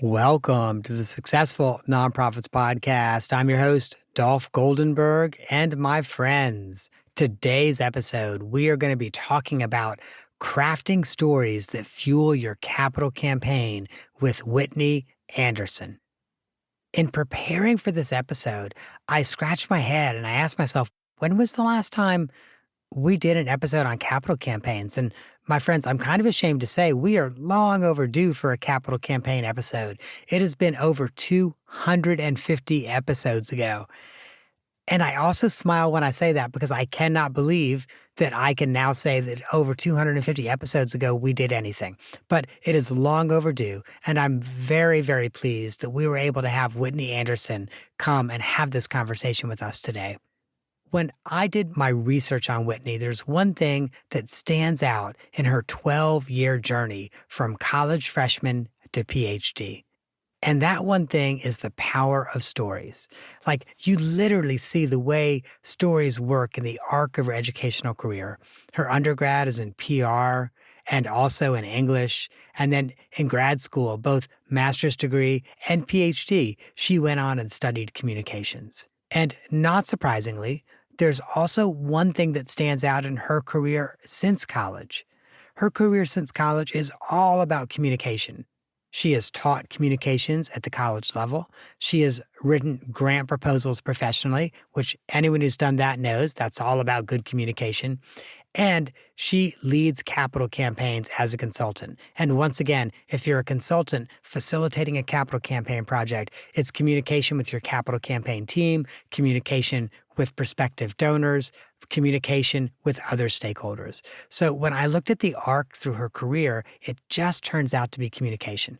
Welcome to the Successful Nonprofits Podcast. I'm your host, Dolph Goldenberg, and my friends. Today's episode, we are going to be talking about crafting stories that fuel your capital campaign with Whitney Anderson. In preparing for this episode, I scratched my head and I asked myself, when was the last time we did an episode on capital campaigns? And my friends, I'm kind of ashamed to say we are long overdue for a capital campaign episode. It has been over 250 episodes ago. And I also smile when I say that because I cannot believe that I can now say that over 250 episodes ago we did anything. But it is long overdue. And I'm very, very pleased that we were able to have Whitney Anderson come and have this conversation with us today. When I did my research on Whitney, there's one thing that stands out in her 12-year journey from college freshman to PhD. And that one thing is the power of stories. Like, you literally see the way stories work in the arc of her educational career. Her undergrad is in PR and also in English. And then in grad school, both master's degree and PhD, she went on and studied communications. And not surprisingly, there's also one thing that stands out in her career since college. Her career since college is all about communication. She has taught communications at the college level. She has written grant proposals professionally, which anyone who's done that knows that's all about good communication. And she leads capital campaigns as a consultant. And once again, if you're a consultant facilitating a capital campaign project, it's communication with your capital campaign team, communication with prospective donors, communication with other stakeholders. So when I looked at the arc through her career, it just turns out to be communication.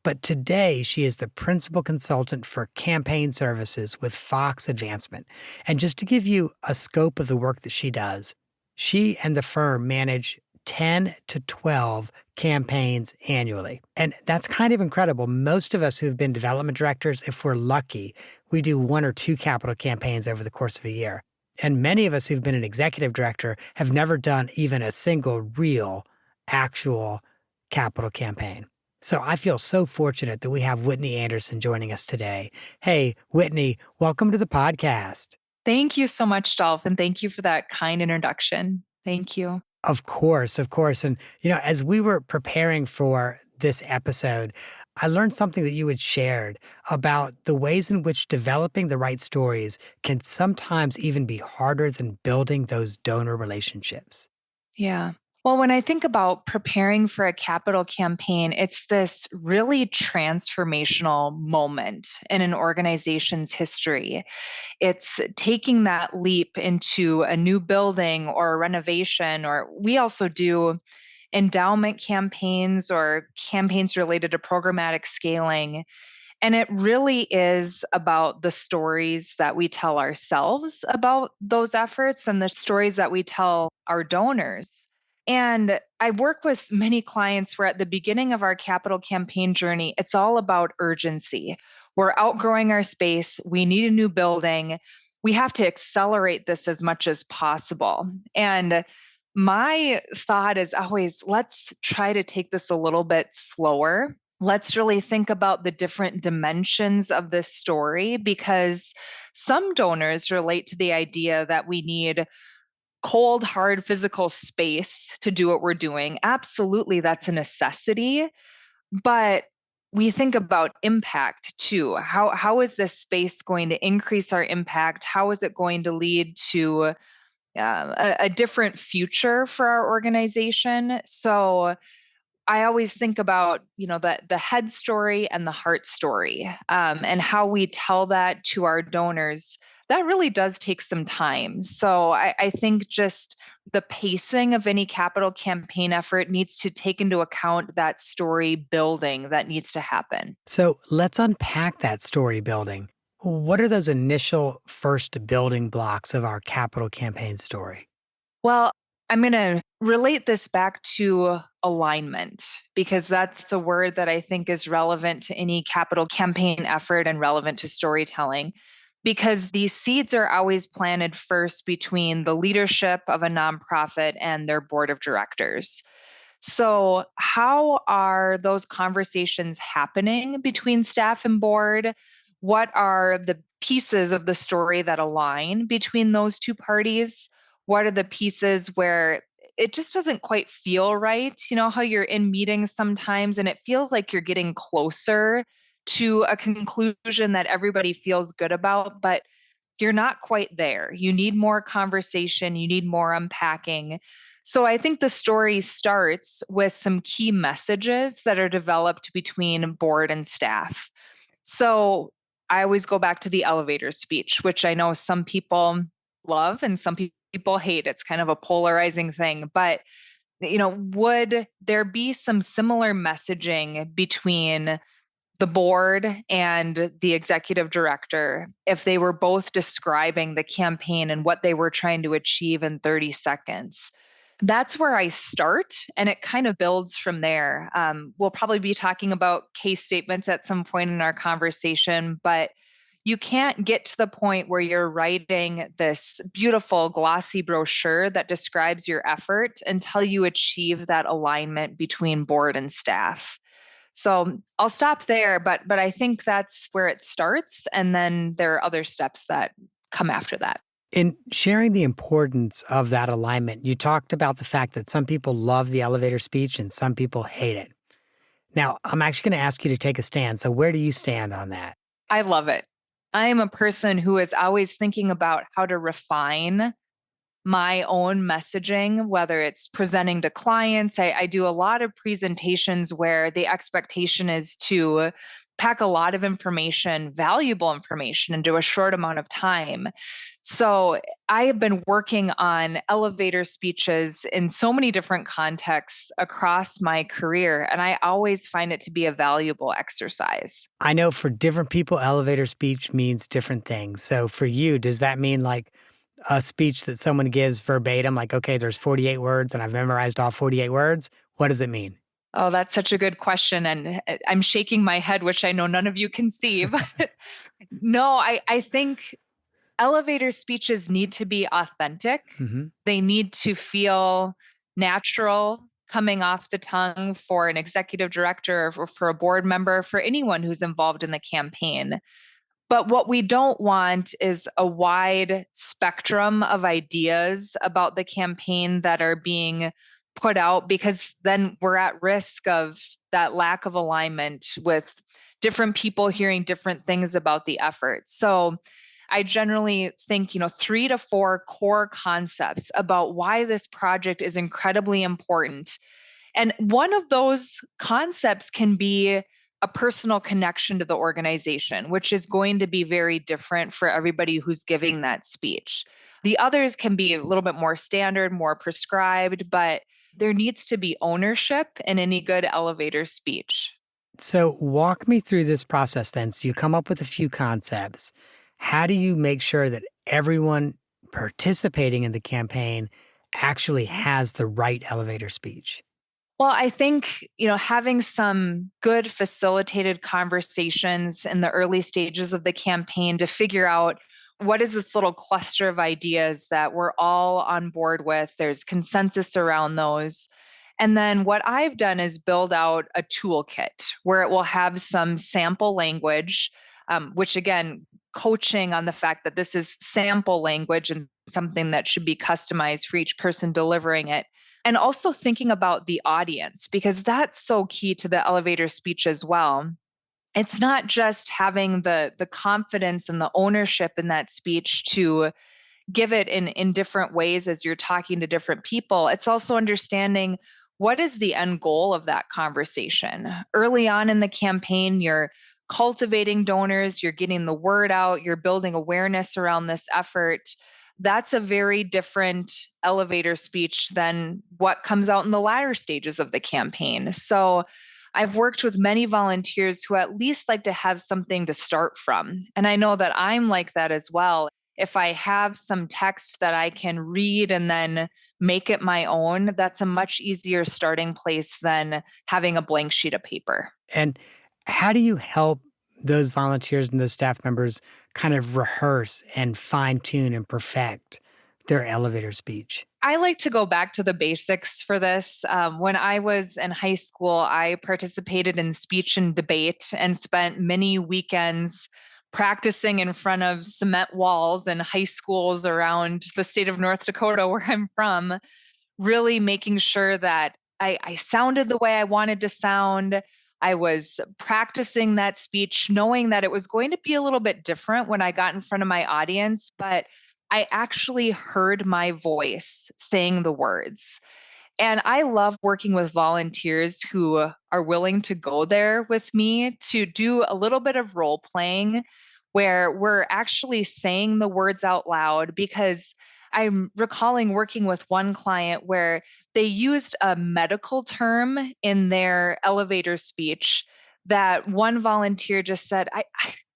But today, she is the principal consultant for campaign services with Fox Advancement. And just to give you a scope of the work that she does, she and the firm manage 10 to 12 campaigns annually. And that's kind of incredible. Most of us who've been development directors, if we're lucky, we do one or two capital campaigns over the course of a year. And many of us who've been an executive director have never done even a single real, actual capital campaign. So I feel so fortunate that we have Whitney Anderson joining us today. Hey, Whitney, welcome to the podcast. Thank you so much, Dolph, and thank you for that kind introduction. Thank you. Of course, of course. And, as we were preparing for this episode, I learned something that you had shared about the ways in which developing the right stories can sometimes even be harder than building those donor relationships. Yeah. Well, when I think about preparing for a capital campaign, it's this really transformational moment in an organization's history. It's taking that leap into a new building or a renovation, or we also do endowment campaigns or campaigns related to programmatic scaling. And it really is about the stories that we tell ourselves about those efforts and the stories that we tell our donors. And I work with many clients where at the beginning of our capital campaign journey, it's all about urgency. We're outgrowing our space. We need a new building. We have to accelerate this as much as possible. And my thought is always, let's try to take this a little bit slower. Let's really think about the different dimensions of this story, because some donors relate to the idea that we need cold, hard physical space to do what we're doing. Absolutely, that's a necessity. But we think about impact too. How is this space going to increase our impact? How is it going to lead to a different future for our organization? So I always think about, the head story and the heart story, and how we tell that to our donors. That really does take some time. So I think just the pacing of any capital campaign effort needs to take into account that story building that needs to happen. So let's unpack that story building. What are those initial first building blocks of our capital campaign story? Well, I'm going to relate this back to alignment, because that's a word that I think is relevant to any capital campaign effort and relevant to storytelling, because these seeds are always planted first between the leadership of a nonprofit and their board of directors. So, how are those conversations happening between staff and board? What are the pieces of the story that align between those two parties? What are the pieces where it just doesn't quite feel right? You know, how you're in meetings sometimes and it feels like you're getting closer to a conclusion that everybody feels good about, but you're not quite there. You need more conversation, you need more unpacking. So I think the story starts with some key messages that are developed between board and staff. So I always go back to the elevator speech, which I know some people love and some people hate. It's kind of a polarizing thing, but would there be some similar messaging between the board and the executive director if they were both describing the campaign and what they were trying to achieve in 30 seconds? That's where I start, and it kind of builds from there. We'll probably be talking about case statements at some point in our conversation, but you can't get to the point where you're writing this beautiful glossy brochure that describes your effort until you achieve that alignment between board and staff. So I'll stop there, but I think that's where it starts, and then there are other steps that come after that. In sharing the importance of that alignment, you talked about the fact that some people love the elevator speech and some people hate it. Now, I'm actually going to ask you to take a stand. So, where do you stand on that? I love it. I am a person who is always thinking about how to refine my own messaging, whether it's presenting to clients. I do a lot of presentations where the expectation is to pack a lot of information, valuable information, into a short amount of time. So I have been working on elevator speeches in so many different contexts across my career, and I always find it to be a valuable exercise. I know for different people, elevator speech means different things. So, for you, does that mean like a speech that someone gives verbatim, like, okay, there's 48 words and I've memorized all 48 words? What does it mean? Oh, that's such a good question. And I'm shaking my head, which I know none of you can see. But no, I think elevator speeches need to be authentic. Hmm. They need to feel natural coming off the tongue for an executive director or for a board member, for anyone who's involved in the campaign. But what we don't want is a wide spectrum of ideas about the campaign that are being put out, because then we're at risk of that lack of alignment with different people hearing different things about the effort. So I generally think, 3 to 4 core concepts about why this project is incredibly important, and one of those concepts can be a personal connection to the organization, which is going to be very different for everybody who's giving that speech. The others can be a little bit more standard, more prescribed, but there needs to be ownership in any good elevator speech. So, walk me through this process then. So, you come up with a few concepts. How do you make sure that everyone participating in the campaign actually has the right elevator speech? Well, I think, having some good facilitated conversations in the early stages of the campaign to figure out what is this little cluster of ideas that we're all on board with. There's consensus around those. And then what I've done is build out a toolkit where it will have some sample language, which again, coaching on the fact that this is sample language and something that should be customized for each person delivering it, and also thinking about the audience, because that's so key to the elevator speech as well. It's not just having the confidence and the ownership in that speech to give it in different ways as you're talking to different people. It's also understanding what is the end goal of that conversation. Early on in the campaign, you're cultivating donors, you're getting the word out, you're building awareness around this effort. That's a very different elevator speech than what comes out in the latter stages of the campaign. So I've worked with many volunteers who at least like to have something to start from. And I know that I'm like that as well. If I have some text that I can read and then make it my own, that's a much easier starting place than having a blank sheet of paper. And how do you help those volunteers and those staff members kind of rehearse and fine tune and perfect their elevator speech? I like to go back to the basics for this. When I was in high school, I participated in speech and debate and spent many weekends practicing in front of cement walls in high schools around the state of North Dakota, where I'm from, really making sure that I sounded the way I wanted to sound. I was practicing that speech, knowing that it was going to be a little bit different when I got in front of my audience, but I actually heard my voice saying the words. And I love working with volunteers who are willing to go there with me to do a little bit of role playing where we're actually saying the words out loud. Because I'm recalling working with one client where they used a medical term in their elevator speech that one volunteer just said,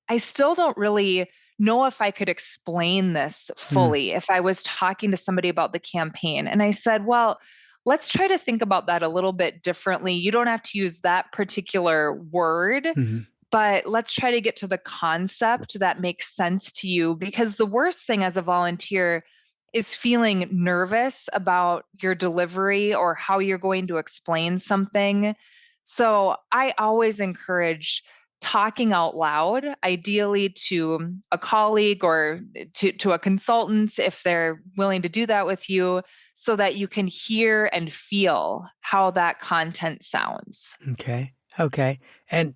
I still don't really know if I could explain this Mm, fully if I was talking to somebody about the campaign. And I said, well, let's try to think about that a little bit differently. You don't have to use that particular word, mhm, but let's try to get to the concept that makes sense to you. Because the worst thing as a volunteer is feeling nervous about your delivery or how you're going to explain something. So I always encourage talking out loud, ideally to a colleague or to a consultant if they're willing to do that with you, so that you can hear and feel how that content sounds. okay, okay. And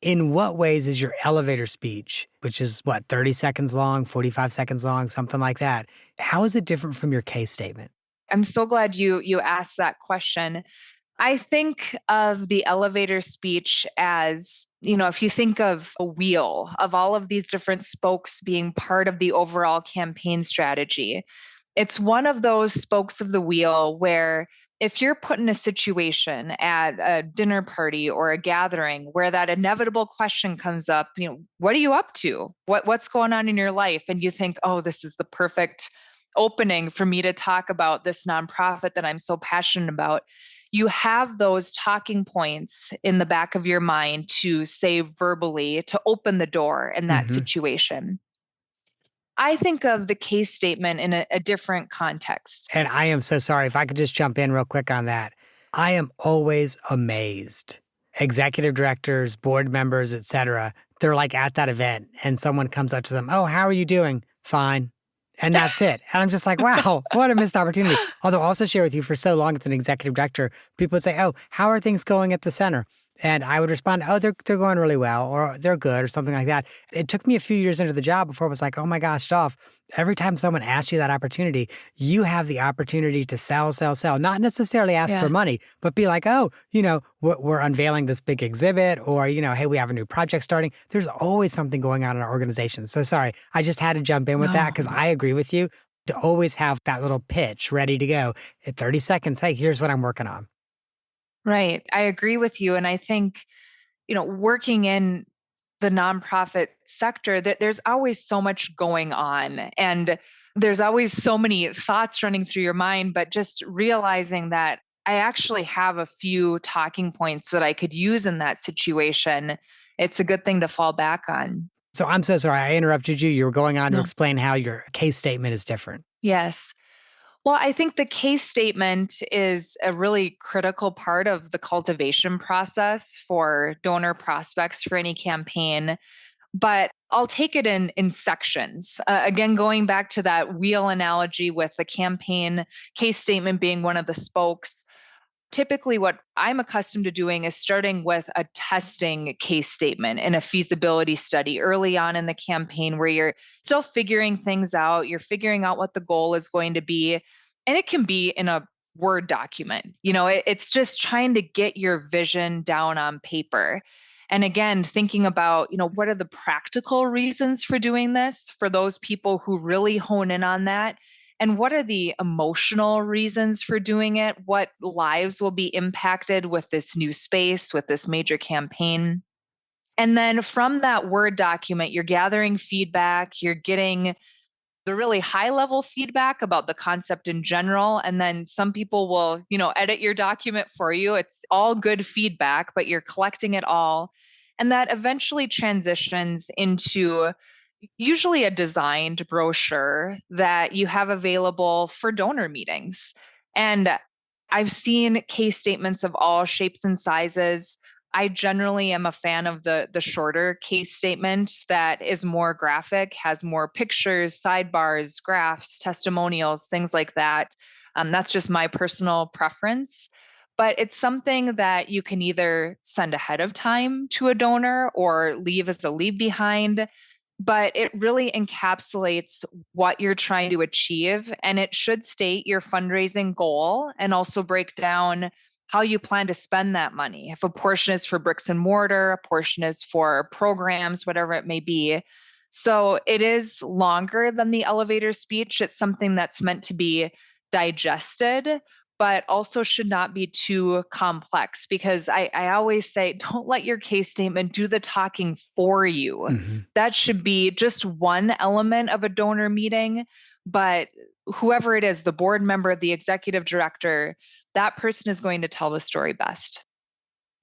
in what ways is your elevator speech, which is what, 30 seconds long, 45 seconds long, something like that, how is it different from your case statement? I'm so glad you asked that question. I think of the elevator speech as, if you think of a wheel of all of these different spokes being part of the overall campaign strategy, it's one of those spokes of the wheel where if you're put in a situation at a dinner party or a gathering where that inevitable question comes up, what are you up to? What's going on in your life? And you think, oh, this is the perfect opening for me to talk about this nonprofit that I'm so passionate about. You have those talking points in the back of your mind to say verbally to open the door in that Mhm. situation. I think of the case statement in a different context. And I am so sorry. If I could just jump in real quick on that. I am always amazed. Executive directors, board members, et cetera, they're like at that event and someone comes up to them, "Oh, how are you doing?" "Fine." And that's it. And I'm just like, wow, what a missed opportunity. Although I'll also share with you for so long as an executive director, people would say, "Oh, how are things going at the center?" And I would respond, "Oh, they're going really well," or "They're good," or something like that. It took me a few years into the job before it was like, oh my gosh, Dolph, every time someone asks you that opportunity, you have the opportunity to sell, sell, sell, not necessarily ask for Yeah. money, but be like, oh, we're unveiling this big exhibit or, hey, we have a new project starting. There's always something going on in our organization. So sorry, I just had to jump in with that No. because I agree with you to always have that little pitch ready to go at 30 seconds. Hey, here's what I'm working on. Right. I agree with you. And I think, working in the nonprofit sector, that there's always so much going on. And there's always so many thoughts running through your mind, but just realizing that I actually have a few talking points that I could use in that situation. It's a good thing to fall back on. So I'm so sorry I interrupted you. You were going on to No. explain how your case statement is different. Yes. Well, I think the case statement is a really critical part of the cultivation process for donor prospects for any campaign. But I'll take it in sections. Again, going back to that wheel analogy with the campaign case statement being one of the spokes. Typically, what I'm accustomed to doing is starting with a testing case statement in a feasibility study early on in the campaign where you're still figuring things out. You're figuring out what the goal is going to be. And it can be in a Word document. It's just trying to get your vision down on paper. And again, thinking about, what are the practical reasons for doing this for those people who really hone in on that? And what are the emotional reasons for doing it? What lives will be impacted with this new space, with this major campaign? And then from that Word document, you're gathering feedback, you're getting the really high level feedback about the concept in general. And then some people will, edit your document for you. It's all good feedback, but you're collecting it all. And that eventually transitions into usually a designed brochure that you have available for donor meetings. And I've seen case statements of all shapes and sizes. I generally am a fan of the shorter case statement that is more graphic, has more pictures, sidebars, graphs, testimonials, things like that. That's just my personal preference. But it's something that you can either send ahead of time to a donor or leave as a leave behind, but it really encapsulates what you're trying to achieve. And it should state your fundraising goal and also break down how you plan to spend that money. If a portion is for bricks and mortar, a portion is for programs, whatever it may be. So it is longer than the elevator speech. It's something that's meant to be digested, but also should not be too complex, because I always say, don't let your case statement do the talking for you. Mhm. That should be just one element of a donor meeting. But whoever it is, the board member, the executive director, that person is going to tell the story best.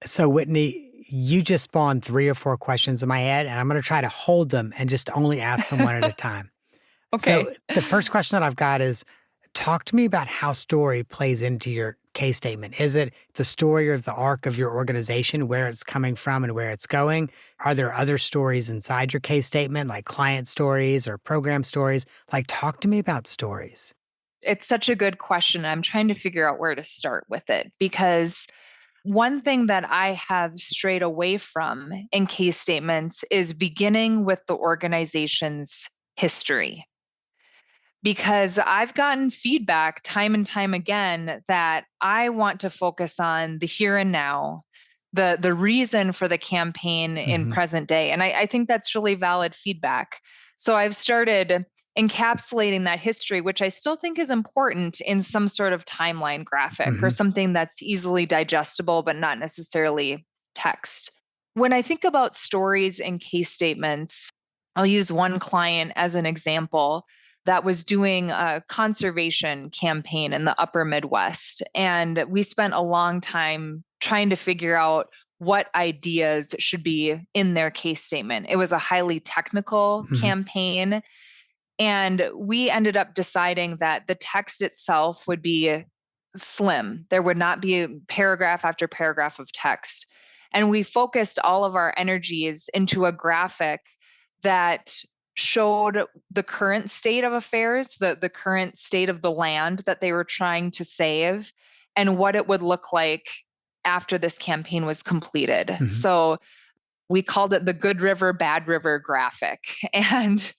So, Whitney, you just spawned 3 or 4 questions in my head, and I'm going to try to hold them and just only ask them one at a time. So, Okay. the first question that I've got is, talk to me about how story plays into your case statement. Is it the story or the arc of your organization, where it's coming from and where it's going? Are there other stories inside your case statement, like client stories or program stories? Like, talk to me about stories. It's such a good question. I'm trying to figure out where to start with it, because one thing that I have strayed away from in case statements is beginning with the organization's history, because I've gotten feedback time and time again that I want to focus on the here and now, the reason for the campaign in Hmm. present day. And I think that's really valid feedback. So I've started encapsulating that history, which I still think is important, in some sort of timeline graphic or Hmm. something that's easily digestible, but not necessarily text. When I think about stories and case statements, I'll use one client as an example that was doing a conservation campaign in the upper Midwest. And we spent a long time trying to figure out what ideas should be in their case statement. It was a highly technical Hmm. campaign. And we ended up deciding that the text itself would be slim. There would not be paragraph after paragraph of text. And we focused all of our energies into a graphic that showed the current state of affairs, the current state of the land that they were trying to save, and what it would look like after this campaign was completed. Hmm. So we called it the Good River, Bad River graphic. And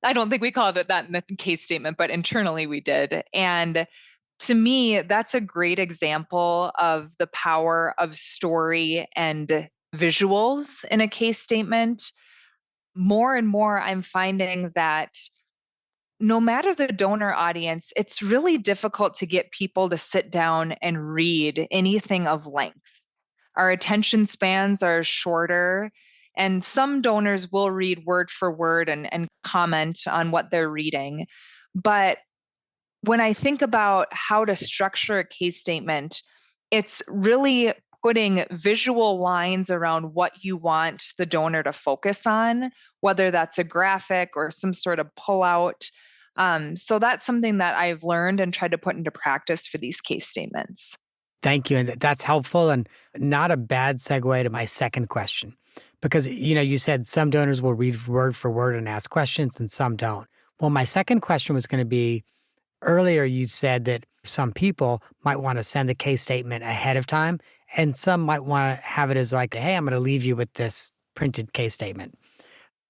I don't think we called it that in the case statement, but internally we did. And to me, that's a great example of the power of story and visuals in a case statement. More and more, I'm finding that no matter the donor audience, it's really difficult to get people to sit down and read anything of length. Our attention spans are shorter, and some donors will read word for word and comment on what they're reading. But when I think about how to structure a case statement, it's really putting visual lines around what you want the donor to focus on, whether that's a graphic or some sort of pullout. So that's something that I've learned and tried to put into practice for these case statements. Thank you. And that's helpful and not a bad segue to my second question. Because, you said some donors will read word for word and ask questions and some don't. Well, my second question was going to be, earlier you said that some people might want to send a case statement ahead of time, and some might want to have it as like, hey, I'm going to leave you with this printed case statement.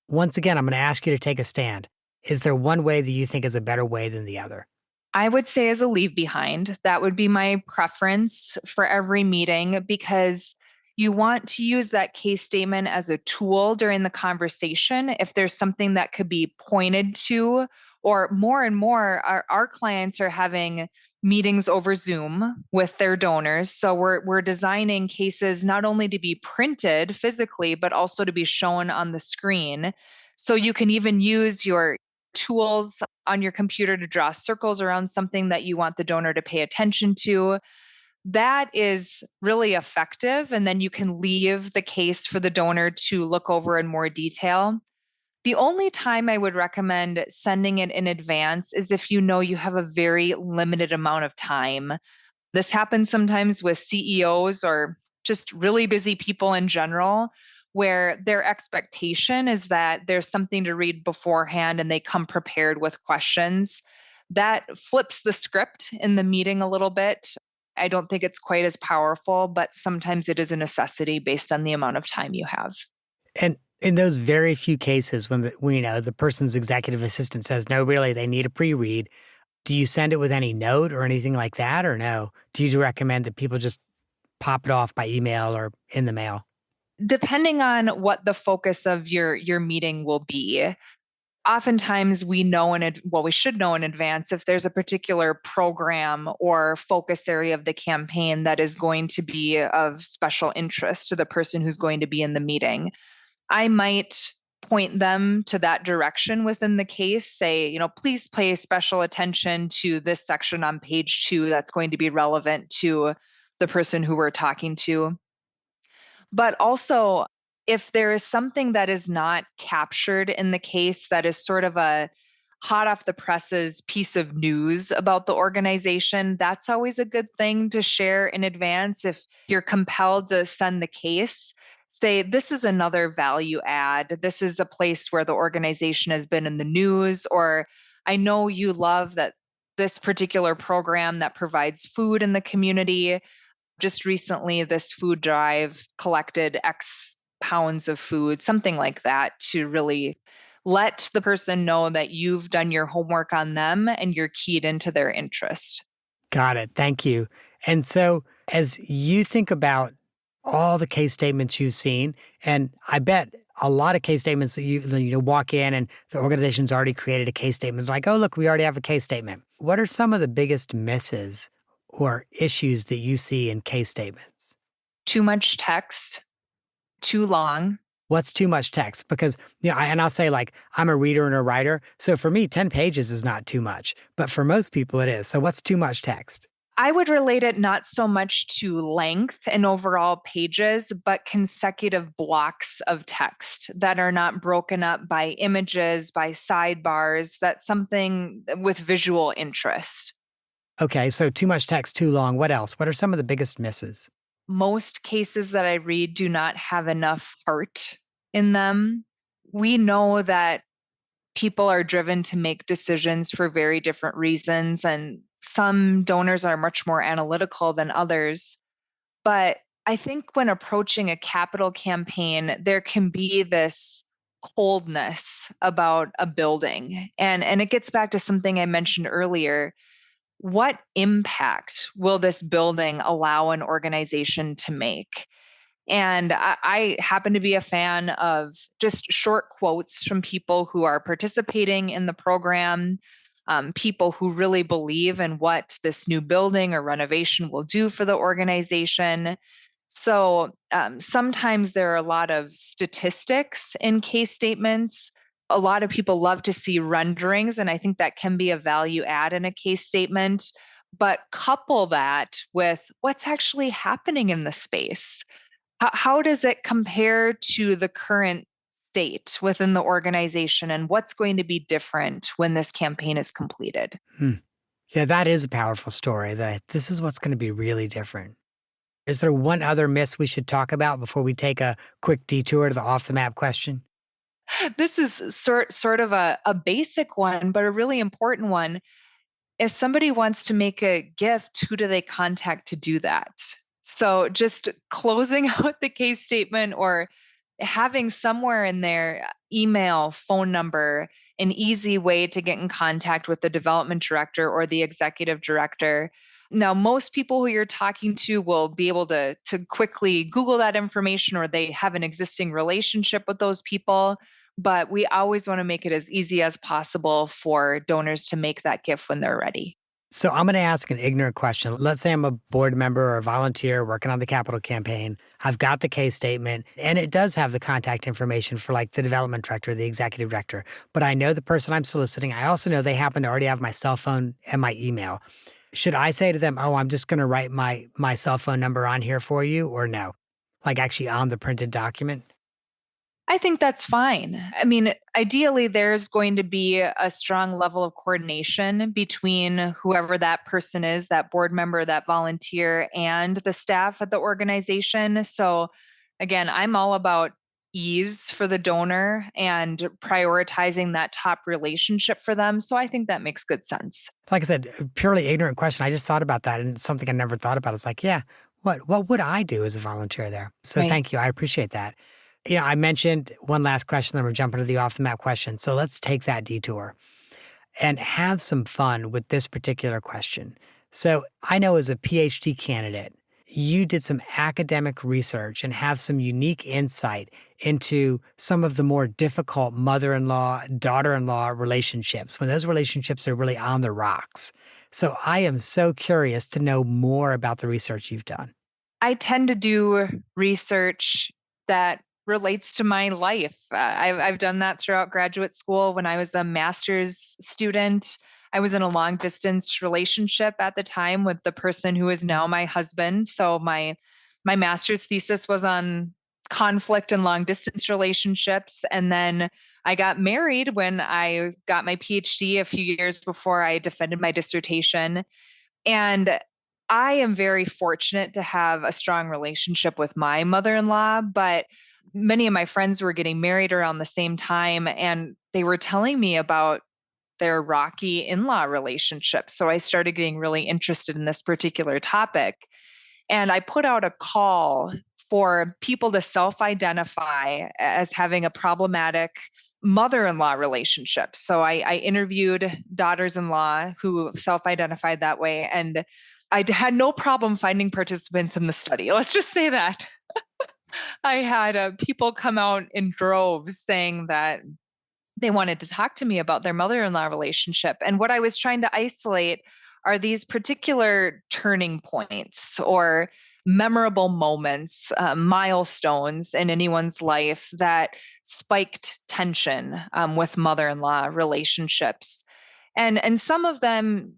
Once again, I'm going to ask you to take a stand. Is there one way that you think is a better way than the other? I would say as a leave behind, that would be my preference for every meeting, because you want to use that case statement as a tool during the conversation. If there's something that could be pointed to, or more and more, our clients are having meetings over Zoom with their donors. So we're designing cases not only to be printed physically, but also to be shown on the screen. So you can even use your tools on your computer to draw circles around something that you want the donor to pay attention to. That is really effective. And then you can leave the case for the donor to look over in more detail. The only time I would recommend sending it in advance is if you know you have a very limited amount of time. This happens sometimes with CEOs or just really busy people in general, where their expectation is that there's something to read beforehand and they come prepared with questions. That flips the script in the meeting a little bit. I don't think it's quite as powerful, but sometimes it is a necessity based on the amount of time you have. And in those very few cases when the person's executive assistant says, no, really, they need a pre-read, do you send it with any note or anything like that, or no? Do you recommend that people just pop it off by email or in the mail? Depending on what the focus of your meeting will be, oftentimes we know we should know in advance if there's a particular program or focus area of the campaign that is going to be of special interest to the person who's going to be in the meeting. I might point them to that direction within the case, say, please pay special attention to this section on page 2 that's going to be relevant to the person who we're talking to. But also, if there is something that is not captured in the case that is sort of a hot off the presses piece of news about the organization, that's always a good thing to share in advance. If you're compelled to send the case, say, this is another value add. This is a place where the organization has been in the news, or I know you love that this particular program that provides food in the community. Just recently, this food drive collected X pounds of food, something like that, to really let the person know that you've done your homework on them and you're keyed into their interest. Got it. Thank you. And so, as you think about all the case statements you've seen, and I bet a lot of case statements that you walk in and the organization's already created a case statement, like, oh, look, we already have a case statement. What are some of the biggest misses or issues that you see in case statements? Too much text, too long. What's too much text? Because, and I'll say, like, I'm a reader and a writer. So for me, 10 pages is not too much, but for most people it is. So what's too much text? I would relate it not so much to length and overall pages, but consecutive blocks of text that are not broken up by images, by sidebars. That's something with visual interest. Okay, so too much text, too long. What else? What are some of the biggest misses? Most cases that I read do not have enough heart in them. We know that people are driven to make decisions for very different reasons, and some donors are much more analytical than others. But I think when approaching a capital campaign, there can be this coldness about a building. And it gets back to something I mentioned earlier. What impact will this building allow an organization to make? And I happen to be a fan of just short quotes from people who are participating in the program, people who really believe in what this new building or renovation will do for the organization. So sometimes there are a lot of statistics in case statements. A lot of people love to see renderings, and I think that can be a value add in a case statement. But couple that with what's actually happening in the space. How does it compare to the current state within the organization, and what's going to be different when this campaign is completed? Hmm. Yeah, that is a powerful story. That this is what's going to be really different. Is there one other miss we should talk about before we take a quick detour to the off the map question? This is sort of a basic one, but a really important one. If somebody wants to make a gift, who do they contact to do that? So just closing out the case statement or having somewhere in there email, phone number, an easy way to get in contact with the development director or the executive director. Now, most people who you're talking to will be able to quickly Google that information, or they have an existing relationship with those people. But we always want to make it as easy as possible for donors to make that gift when they're ready. So I'm going to ask an ignorant question. Let's say I'm a board member or a volunteer working on the capital campaign. I've got the case statement and it does have the contact information for like the development director, the executive director, but I know the person I'm soliciting. I also know they happen to already have my cell phone and my email. Should I say to them, "Oh, I'm just going to write my cell phone number on here for you," or no? Like actually on the printed document? I think that's fine. I mean, ideally, there's going to be a strong level of coordination between whoever that person is, that board member, that volunteer, and the staff at the organization. So, again, I'm all about ease for the donor and prioritizing that top relationship for them. So, I think that makes good sense. Like I said, a purely ignorant question. I just thought about that and it's something I never thought about. It's like, yeah, what would I do as a volunteer there? So Right. thank you. I appreciate that. I mentioned one last question, then we're jumping to the off the map question. So let's take that detour and have some fun with this particular question. So I know as a PhD candidate, you did some academic research and have some unique insight into some of the more difficult mother-in-law, daughter-in-law relationships, when those relationships are really on the rocks. So I am so curious to know more about the research you've done. I tend to do research that relates to my life. I've done that throughout graduate school. When I was a master's student, I was in a long distance relationship at the time with the person who is now my husband. So my master's thesis was on conflict and long distance relationships, and then I got married when I got my PhD a few years before I defended my dissertation. And I am very fortunate to have a strong relationship with my mother-in-law, but many of my friends were getting married around the same time, and they were telling me about their rocky in-law relationship. So I started getting really interested in this particular topic. And I put out a call for people to self identify as having a problematic mother in law relationship. So I interviewed daughters in law who self identified that way. And had no problem finding participants in the study. Let's just say that. I had people come out in droves saying that they wanted to talk to me about their mother-in-law relationship. And what I was trying to isolate are these particular turning points or memorable moments, milestones in anyone's life that spiked tension with mother-in-law relationships. And some of them,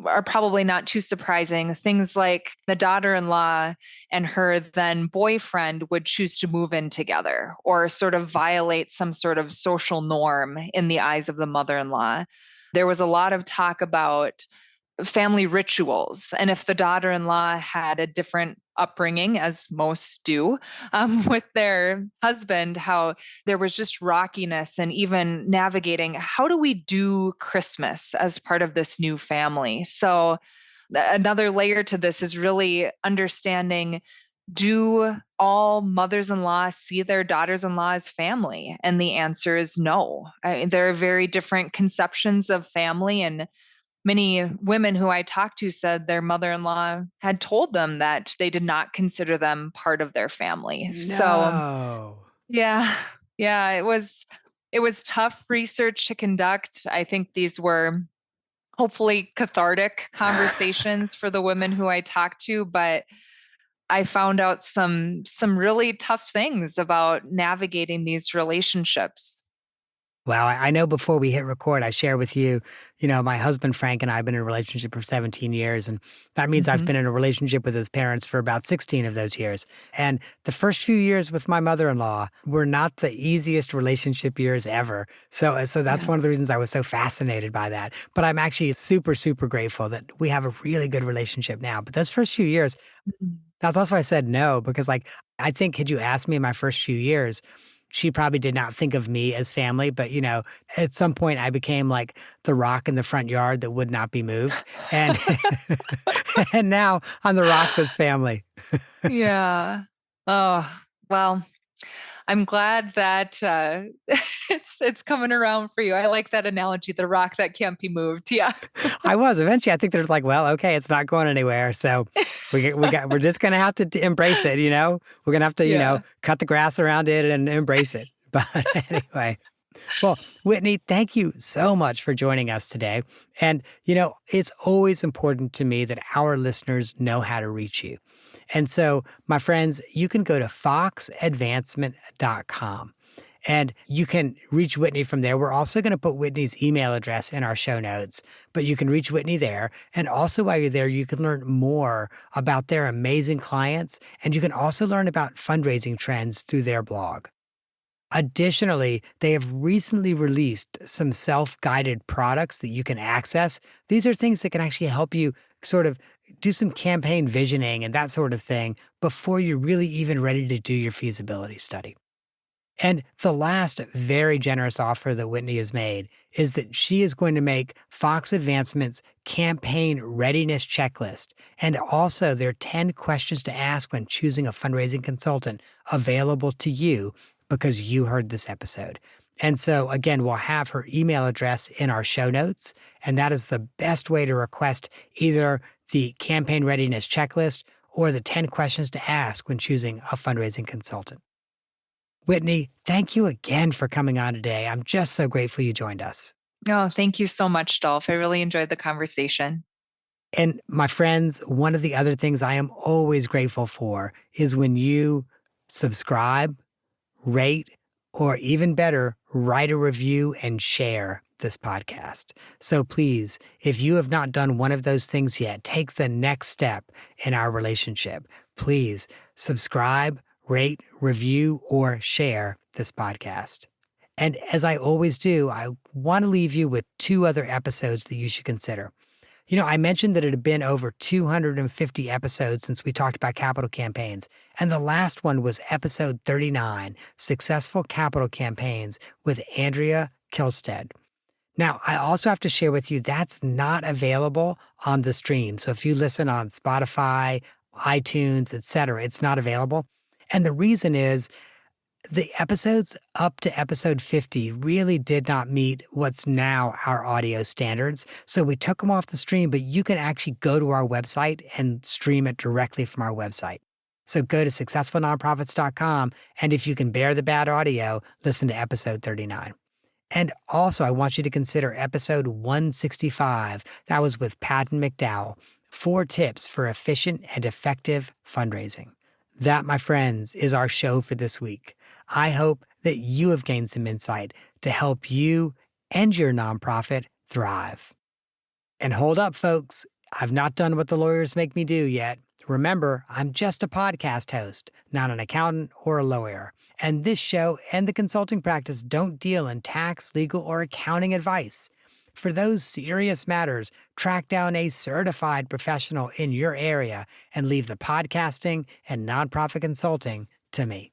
are probably not too surprising. Things like the daughter-in-law and her then boyfriend would choose to move in together or sort of violate some sort of social norm in the eyes of the mother-in-law. There was a lot of talk about family rituals. And if the daughter in law had a different upbringing, as most do, with their husband, how there was just rockiness and even navigating how do we do Christmas as part of this new family. So, another layer to this is really understanding, do all mothers in law see their daughters in law as family? And the answer is no. There are very different conceptions of family, and many women who I talked to said their mother-in-law had told them that they did not consider them part of their family. So, No. yeah. Yeah, it was tough research to conduct. I think these were hopefully cathartic conversations for the women who I talked to, but I found out some really tough things about navigating these relationships. Wow, I know before we hit record, I share with you, my husband Frank and I have been in a relationship for 17 years. And that means I've Mhm. been in a relationship with his parents for about 16 of those years. And the first few years with my mother in law were not the easiest relationship years ever. So that's Yeah. one of the reasons I was so fascinated by that. But I'm actually super, super grateful that we have a really good relationship now. But those first few years, Mhm. that's also why I said no, because like I think had you asked me in my first few years, she probably did not think of me as family, but at some point I became like the rock in the front yard that would not be moved. And and now I'm the rock that's family. Yeah. Oh, well, I'm glad that it's coming around for you. I like that analogy, the rock that can't be moved. Yeah. I was eventually. I think there's like, well, okay, it's not going anywhere. So we're just gonna have to embrace it. We're gonna have to Yeah. cut the grass around it and embrace it. But anyway. Well, Whitney, thank you so much for joining us today. And, it's always important to me that our listeners know how to reach you. And so, my friends, you can go to foxadvancement.com and you can reach Whitney from there. We're also going to put Whitney's email address in our show notes, but you can reach Whitney there. And also, while you're there, you can learn more about their amazing clients. And you can also learn about fundraising trends through their blog. Additionally, they have recently released some self-guided products that you can access. These are things that can actually help you sort of do some campaign visioning and that sort of thing before you're really even ready to do your feasibility study. And the last very generous offer that Whitney has made is that she is going to make Fox Advancement's campaign readiness checklist and also their 10 questions to ask when choosing a fundraising consultant available to you because you heard this episode. And so, again, we'll have her email address in our show notes, and that is the best way to request either the campaign readiness checklist or the 10 questions to ask when choosing a fundraising consultant. Whitney, thank you again for coming on today. I'm just so grateful you joined us. Oh, thank you so much, Dolph. I really enjoyed the conversation. And my friends, one of the other things I am always grateful for is when you subscribe, rate, or even better, write a review and share this podcast. So please, if you have not done one of those things yet, take the next step in our relationship. Please subscribe, rate, review, or share this podcast. And as I always do, I want to leave you with two other episodes that you should consider. I mentioned that it had been over 250 episodes since we talked about capital campaigns. And the last one was episode 39, Successful Capital Campaigns with Andrea Kilstead. Now, I also have to share with you that's not available on the stream. So if you listen on Spotify, iTunes, etc., it's not available. And the reason is the episodes up to episode 50 really did not meet what's now our audio standards. So we took them off the stream, but you can actually go to our website and stream it directly from our website. So go to successfulnonprofits.com, and if you can bear the bad audio, listen to episode 39. And also, I want you to consider episode 165. That was with Patton McDowell, 4 tips for efficient and effective fundraising. That, my friends, is our show for this week. I hope that you have gained some insight to help you and your nonprofit thrive. And hold up, folks. I've not done what the lawyers make me do yet. Remember, I'm just a podcast host, not an accountant or a lawyer. And this show and the consulting practice don't deal in tax, legal, or accounting advice. For those serious matters, track down a certified professional in your area and leave the podcasting and nonprofit consulting to me.